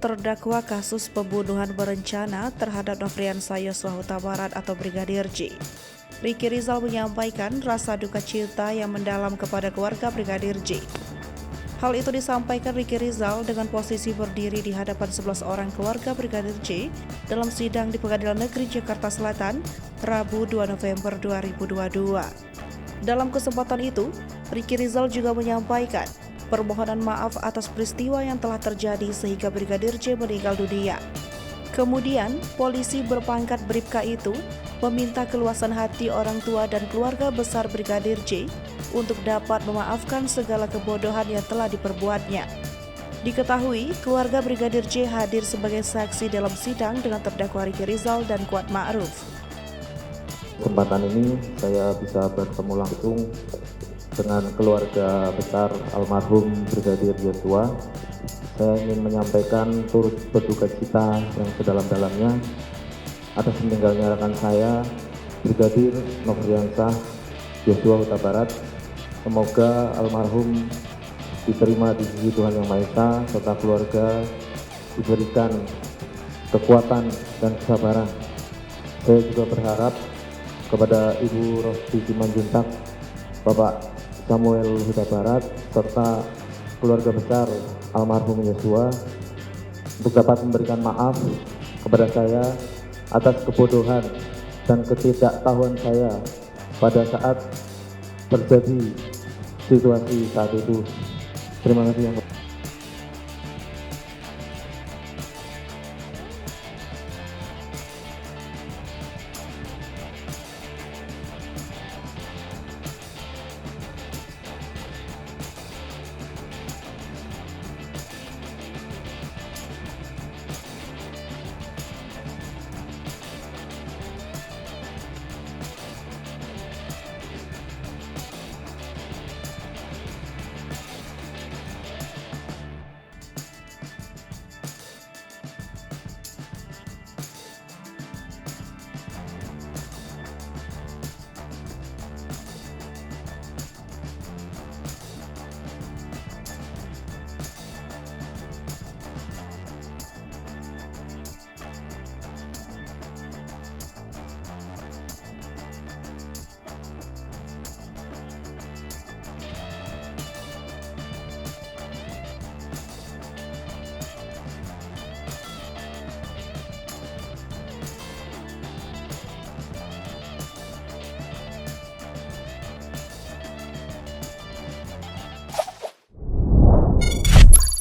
terdakwa kasus pembunuhan berencana terhadap Nofriansah Yosua Huta Barat atau Brigadir J. Ricky Rizal menyampaikan rasa duka cita yang mendalam kepada keluarga Brigadir J. Hal itu disampaikan Ricky Rizal dengan posisi berdiri di hadapan 11 orang keluarga Brigadir J dalam sidang di Pengadilan Negeri Jakarta Selatan, Rabu 2 November 2022. Dalam kesempatan itu, Ricky Rizal juga menyampaikan permohonan maaf atas peristiwa yang telah terjadi sehingga Brigadir J meninggal dunia. Kemudian, polisi berpangkat Bribka itu meminta keluasan hati orang tua dan keluarga besar Brigadir J untuk dapat memaafkan segala kebodohan yang telah diperbuatnya. Diketahui, keluarga Brigadir J hadir sebagai saksi dalam sidang dengan terdakwa Ricky Rizal dan Kuat Ma'ruf. Kesempatan ini saya bisa bertemu langsung dengan keluarga besar almarhum Brigadir Yosua. Saya ingin menyampaikan turut berduka cita yang sedalam-dalamnya atas meninggalnya rekan saya, Brigadir Nofriansah Yosua Huta Barat. Semoga almarhum diterima di sisi Tuhan Yang Maha Esa, serta keluarga diberikan kekuatan dan kesabaran. Saya juga berharap kepada Ibu Rosti Simanjuntak, Bapak Samuel Huta Barat, serta keluarga besar almarhum Yosua untuk dapat memberikan maaf kepada saya atas kebodohan dan ketidaktahuan saya pada saat terjadi situasi saat itu. Terima kasih yang